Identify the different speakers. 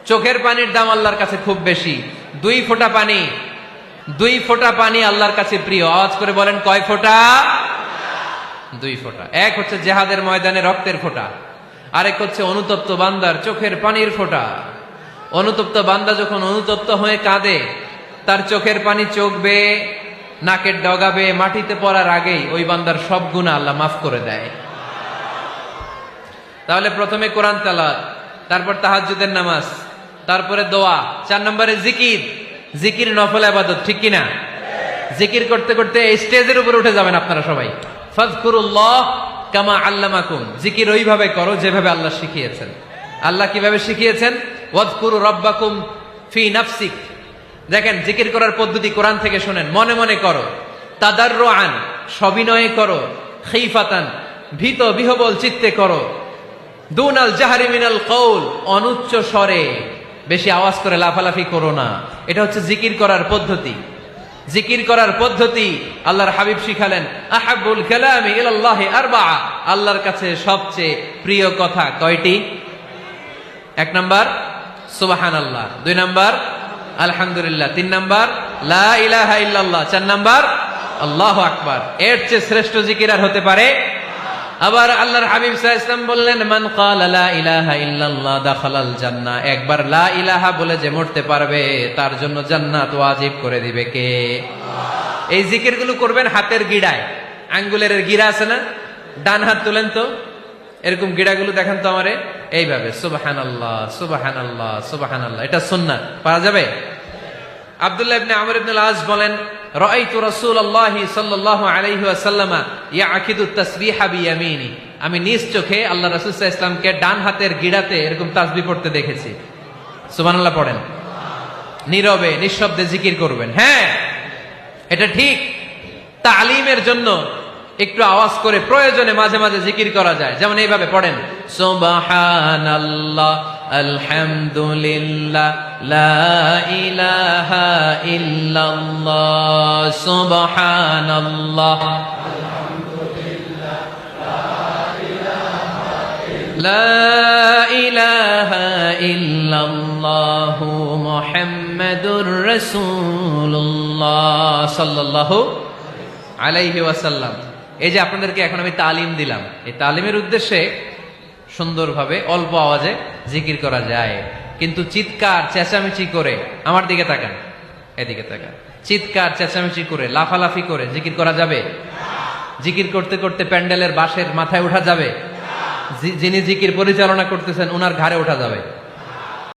Speaker 1: চোখের পানির দাম আল্লাহর কাছে খুব বেশি। 2 ফোঁটা পানি আল্লাহর কাছে প্রিয়। আওয়াজ করে বলেন, কয় ফোঁটা? 2 ফোঁটা। এক হচ্ছে জিহাদের ময়দানে রক্তের ফোঁটা, আরেক হচ্ছে অনুতপ্ত বান্দার চোখের পানির ফোঁটা। অনুতপ্ত বান্দা যখন অনুতপ্ত হয়ে কাঁদে, তার চোখের পানি চোখ বেয়ে নাকের ডগা বেয়ে মাটিতে পড়ার আগেই ওই বান্দার সব গুনাহ আল্লাহ মাফ করে দেয়। তাহলে প্রথমে কোরআন তেলাওয়াত, তারপর তাহাজ্জুদের নামাজ, তারপরে দোয়া, 4 নম্বরে জিকির। জিকির নফল ইবাদত, ঠিক কিনা? জিকির করতে করতে এই স্টেজের উপরে উঠে যাবেন আপনারা সবাই। ফাযকুরুল্লাহ কামা আল্লামাকুম, জিকির ওইভাবে করো যেভাবে আল্লাহ শিখিয়েছেন। আল্লাহ কিভাবে শিখিয়েছেন? ওয়াযকুরু রাব্বাকুম ফি নাফসিক। দেখেন, জিকির করার পদ্ধতি কোরআন থেকে শুনেন। মনে মনে করো, তাদাররুআন সবিনয়ে করো, খিফাতান ভীত বিহবল চিত্তে করো, দুনাল জাহরি মিনাল কওল অনুচ্চ স্বরে, বেশি আওয়াজ করে লাফালাফি করো না। এটা হচ্ছে জিকির করার পদ্ধতি। জিকির করার পদ্ধতি আল্লাহর হাবিব শিখালেন, আহাব্বুল কালামি ইলাল্লাহি আরবাআ, আল্লাহর কাছে সবচেয়ে প্রিয় কথা কয়টি? 1 নাম্বার সুবহানাল্লাহ, 2 নাম্বার আলহামদুলিল্লাহ, 3 নাম্বার লা ইলাহা ইল্লাল্লাহ, 4 নাম্বার আল্লাহু আকবার। এর চেয়ে শ্রেষ্ঠ জিকির আর হতে পারে? আবার আল্লাহর হাবিব সাল্লাল্লাহু আলাইহি ওয়াসাল্লাম বললেন, মান ক্বালা লা ইলাহা ইল্লাল্লাহ দাখালাল জান্নাহ, একবার লা ইলাহা বলে যে মরতে পারবে তার জন্য জান্নাত ওয়াজিব করে দিবে কে? আল্লাহ। এই জিকিরগুলো করবেন হাতের গিড়ায়, আঙ্গুলের গিড়া আছে না, ডান হাত তুলেন তো, এরকম গিড়াগুলো দেখেন তো আমারে, এইভাবে সুবহানাল্লাহ সুবহানাল্লাহ সুবহানাল্লাহ। এটা সুন্নাত, পারা যাবে? আব্দুল্লাহ ইবনে আমর ইবনে আল-আস বলেন, রাআইতু রাসূলুল্লাহি সাল্লাল্লাহু আলাইহি ওয়াসাল্লাম ইয়াকিদু তাসবিহা বিয়ামিনি, আমি নিজ চোখে আল্লাহ রাসূল সাল্লাল্লাহু আলাইহি ওয়াসাল্লামকে ডান হাতের গিড়াতে এরকম তাসবিহ পড়তে দেখেছি। সুবহানাল্লাহ পড়েন, নীরবে নিঃশব্দে জিকির করবেন। হ্যাঁ, এটা ঠিক। তালিমের জন্য একটু আওয়াজ করে প্রয়োজনে মাঝে মাঝে জিকির করা যায়। যেমন এইভাবে পড়েন, সুবহানাল্লাহ আলহামদুলিল্লাহ লা ইলাহা ইল্লাল্লাহ, সুবহানাল্লাহ লা ইলাহা ইল্লাল্লাহ মুহাম্মাদুর রাসূলুল্লাহ সাল্লাল্লাহু আলাইহি ওয়াসাল্লাম। এই যে আপনাদেরকে এখন আমি তালিম দিলাম, এই তালিমের উদ্দেশ্যে সুন্দরভাবে অল্প আওয়াজে জিকির করা যায়, কিন্তু চিৎকার চেঁচামেচি করে, আমার দিকে তাকান, এদিকে তাকান, চিৎকার চেঁচামেচি করে লাফালাফি করে জিকির করা যাবে? জিকির করতে করতে প্যান্ডেলের বাঁশের মাথায় ওঠা যাবে? যিনি জিকির পরিচালনা করতেছেন ওনার ঘাড়ে ওঠা যাবে?